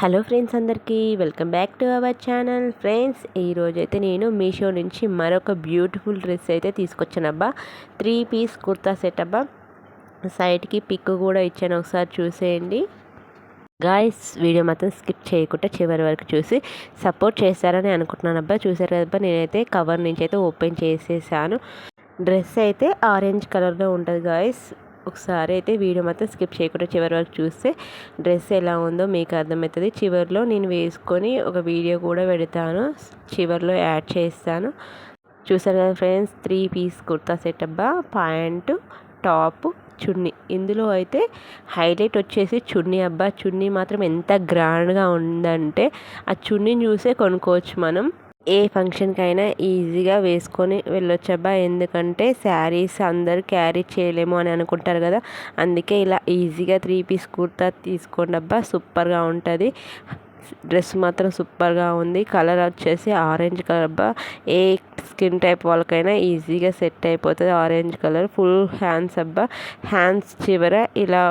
Hello friends, అందరికీ welcome back to our channel. Friends, ఈరోజైతే నేను మీషో నుంచి మరొక బ్యూటిఫుల్ డ్రెస్ అయితే తీసుకొచ్చానబ్బా. 3 పీస్ కుర్తా సెట్ అబ్బా. సైడ్కి పిక్ కూడా ఇచ్చాను, ఒకసారి చూసేయండి గాయస్. వీడియో మాత్రం స్కిప్ చేయకుండా చివరి వరకు చూసి సపోర్ట్ చేస్తారని అనుకుంటున్నాను అబ్బా. చూసారు కదబ్బా, నేనైతే కవర్ నుంచి అయితే ఓపెన్ చేసేసాను. డ్రెస్ అయితే ఆరెంజ్ కలర్లో ఉంటుంది గాయస్. ఒకసారి అయితే వీడియో మాత్రం స్కిప్ చేయకుండా చివరి వరకు చూస్తే డ్రెస్ ఎలా ఉందో మీకు అర్థమవుతుంది. చివరిలో నేను వేసుకొని ఒక వీడియో కూడా పెడతాను, చివరిలో యాడ్ చేస్తాను. చూసారు కదా ఫ్రెండ్స్, 3 పీస్ కుర్తా సెట్ అబ్బా. ప్యాంటు, టాప్, చున్నీ. ఇందులో అయితే హైలైట్ వచ్చేసి చున్నీ అబ్బా. చున్నీ మాత్రం ఎంత గ్రాండ్గా ఉందంటే ఆ చున్నీని చూసే కొనుక్కోవచ్చు మనం. ఏ ఫంక్షన్కైనా ఈజీగా వేసుకొని వెళ్ళొచ్చబ్బా. ఎందుకంటే శారీస్ అందరు క్యారీ చేయలేము అని అనుకుంటారు కదా, అందుకే ఇలా ఈజీగా 3 పీస్ కుర్తా తీసుకోండి అబ్బా. సూపర్గా ఉంటుంది. డ్రెస్ మాత్రం సూపర్గా ఉంది. కలర్ వచ్చేసి ఆరెంజ్ కలర్ అబ్బా. ఏ స్కిన్ టైప్ వాళ్ళకైనా ఈజీగా సెట్ అయిపోతుంది ఆరెంజ్ కలర్. ఫుల్ హ్యాండ్స్ అబ్బా. హ్యాండ్స్ చివర ఇలా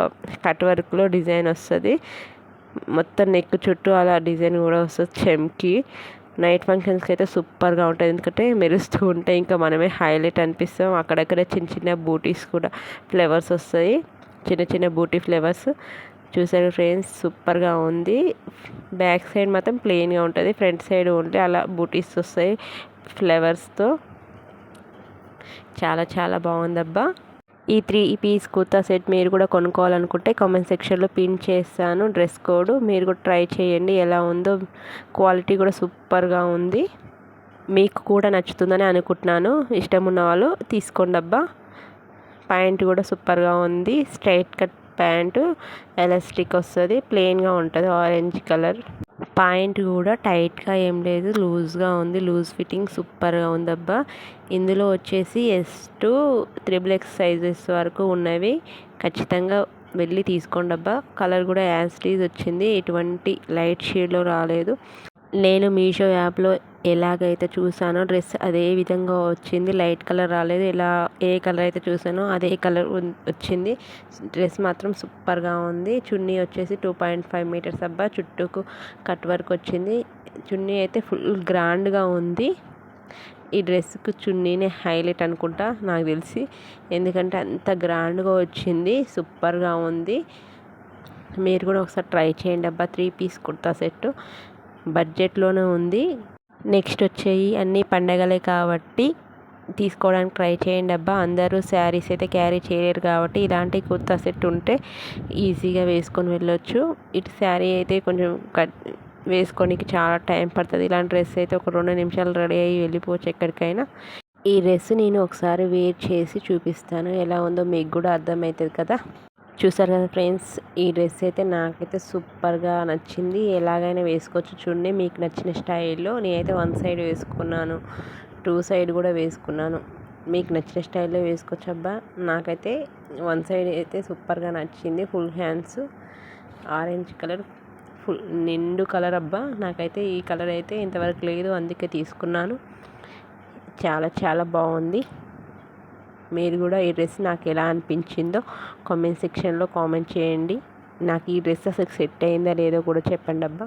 కట్ వర్క్లో డిజైన్ వస్తుంది. మొత్తం నెక్ చుట్టూ అలా డిజైన్ కూడా వస్తుంది. చెమ్కి నైట్ ఫంక్షన్స్కి అయితే సూపర్గా ఉంటుంది, ఎందుకంటే మెరుస్తూ ఉంటాయి, ఇంకా మనమే హైలైట్ అనిపిస్తాం. అక్కడక్కడ చిన్న చిన్న బూటీస్ కూడా ఫ్లేవర్స్ వస్తాయి, చిన్న చిన్న బూటీ ఫ్లేవర్స్. చూసారు ఫ్రెండ్స్, సూపర్గా ఉంది. బ్యాక్ సైడ్ మాత్రం ప్లెయిన్గా ఉంటుంది, ఫ్రంట్ సైడ్ ఉంటే అలా బూటీస్ వస్తాయి ఫ్లేవర్స్తో. చాలా చాలా బాగుందబ్బా. ఈ 3 పీస్ కుర్తా సెట్ మీరు కూడా కొనుక్కోవాలనుకుంటే కామెంట్ సెక్షన్లో పిన్ చేస్తాను డ్రెస్ కోడ్. మీరు కూడా ట్రై చేయండి, ఎలా ఉందో. క్వాలిటీ కూడా సూపర్గా ఉంది. మీకు కూడా నచ్చుతుందని అనుకుంటున్నాను. ఇష్టం ఉన్న వాళ్ళు తీసుకోండి అబ్బా. ప్యాంట్ కూడా సూపర్గా ఉంది. స్ట్రైట్ కట్ ప్యాంటు, ఎలాస్టిక్ వస్తుంది, ప్లెయిన్గా ఉంటుంది, ఆరెంజ్ కలర్. ప్యాంట్ కూడా టైట్గా ఏం లేదు, లూజ్గా ఉంది. లూజ్ ఫిట్టింగ్ సూపర్గా ఉందబ్బా. ఇందులో వచ్చేసి S to XXX సైజెస్ వరకు ఉన్నవి. ఖచ్చితంగా వెళ్ళి తీసుకోండి అబ్బా. కలర్ కూడా యాజ్ ఇట్ ఈజ్ వచ్చింది, ఎటువంటి లైట్ షేడ్లో రాలేదు. నేను మీషో యాప్లో ఎలాగైతే చూసానో డ్రెస్ అదే విధంగా వచ్చింది. లైట్ కలర్ రాలేదు. ఏ కలర్ అయితే చూసానో అదే కలర్ వచ్చింది. డ్రెస్ మాత్రం సూపర్గా ఉంది. చున్నీ వచ్చేసి 2.5 మీటర్స్ అబ్బా. చుట్టూకు కట్ వర్క్ వచ్చింది. చున్నీ అయితే ఫుల్ గ్రాండ్గా ఉంది. ఈ డ్రెస్కు చున్నీనే హైలైట్ అనుకుంటా నాకు తెలిసి, ఎందుకంటే అంత గ్రాండ్గా వచ్చింది. సూపర్గా ఉంది. మీరు కూడా ఒకసారి ట్రై చేయండి అబ్బా. 3 పీస్ కుర్తా సెట్ బడ్జెట్లోనే ఉంది. నెక్స్ట్ వచ్చేయి అన్ని పండగలే కాబట్టి తీసుకోవడానికి ట్రై చేయండి అబ్బా. అందరూ శారీస్ అయితే క్యారీ చేయలేరు కాబట్టి ఇలాంటి కుర్తా సెట్ ఉంటే ఈజీగా వేసుకొని వెళ్ళొచ్చు. ఇటు శారీ అయితే కొంచెం వేసుకోనికి చాలా టైం పడుతుంది. ఇలాంటి డ్రెస్ అయితే ఒక 2 నిమిషాలు రెడీ అయ్యి వెళ్ళిపోవచ్చు ఎక్కడికైనా. ఈ డ్రెస్ నేను ఒకసారి వేర్ చేసి చూపిస్తాను, ఎలా ఉందో మీకు కూడా అర్థమవుతుంది కదా. చూసారు కదా ఫ్రెండ్స్, ఈ డ్రెస్ అయితే నాకైతే సూపర్గా నచ్చింది. ఎలాగైనా వేసుకోవచ్చు, చూడండి మీకు నచ్చిన స్టైల్లో. నేనైతే 1 సైడ్ వేసుకున్నాను, 2 సైడ్ కూడా వేసుకున్నాను. మీకు నచ్చిన స్టైల్లో వేసుకోవచ్చు అబ్బా. నాకైతే 1 సైడ్ అయితే సూపర్గా నచ్చింది. Full hands, orange colour, full నిండు కలర్ అబ్బా. నాకైతే ఈ కలర్ అయితే ఇంతవరకు లేదు, అందుకే తీసుకున్నాను. చాలా చాలా బాగుంది. మీరు కూడా ఈ డ్రెస్ నాకు ఎలా అనిపించిందో కామెంట్ సెక్షన్లో కామెంట్ చేయండి. నాకు ఈ డ్రెస్ అసలు సెట్ అయిందా లేదో కూడా చెప్పండి అబ్బా.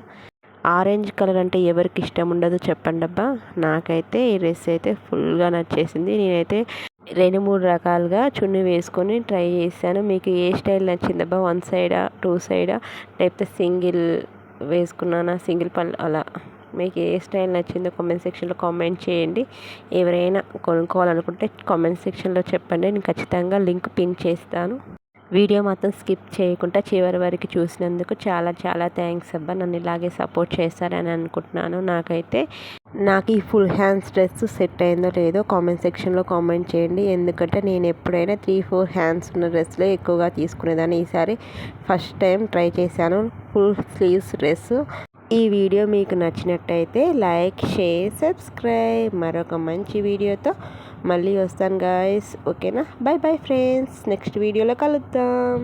ఆరెంజ్ కలర్ అంటే ఎవరికి ఇష్టం ఉండదు చెప్పండి అబ్బా. నాకైతే ఈ డ్రెస్ అయితే ఫుల్గా నచ్చేసింది. నేనైతే 2-3 రకాలుగా చున్నీ వేసుకొని ట్రై చేశాను. మీకు ఏ స్టైల్ నచ్చిందబ్బా? 1 సైడా, 2 సైడా, లేకపోతే సింగిల్ వేసుకున్నానా, సింగిల్ పళ్ళు అలా మీకు ఏ స్టైల్ నచ్చిందో కామెంట్ సెక్షన్లో కామెంట్ చేయండి. ఎవరైనా కొనుక్కోవాలనుకుంటే కామెంట్ సెక్షన్లో చెప్పండి, నేను ఖచ్చితంగా లింక్ పిన్ చేస్తాను. వీడియో మాత్రం స్కిప్ చేయకుండా చివరి వరకు చూసినందుకు చాలా చాలా థ్యాంక్స్ అబ్బా. నన్ను ఇలాగే సపోర్ట్ చేస్తారని అనుకుంటున్నాను. నాకు ఈ ఫుల్ హ్యాండ్స్ డ్రెస్ సెట్ అయిందో లేదో కామెంట్ సెక్షన్లో కామెంట్ చేయండి. ఎందుకంటే నేను ఎప్పుడైనా 3-4 హ్యాండ్స్ ఉన్న డ్రెస్లో ఎక్కువగా తీసుకునేదాన్ని. ఈసారి ఫస్ట్ టైం ట్రై చేశాను ఫుల్ స్లీవ్స్ డ్రెస్. ఈ వీడియో మీకు నచ్చినట్టయితే లైక్, షేర్, సబ్స్క్రైబ్. మరొక మంచి వీడియోతో మళ్ళీ వస్తాను గాయస్. ఓకేనా? బై బై ఫ్రెండ్స్, నెక్స్ట్ వీడియోలో కలుద్దాం.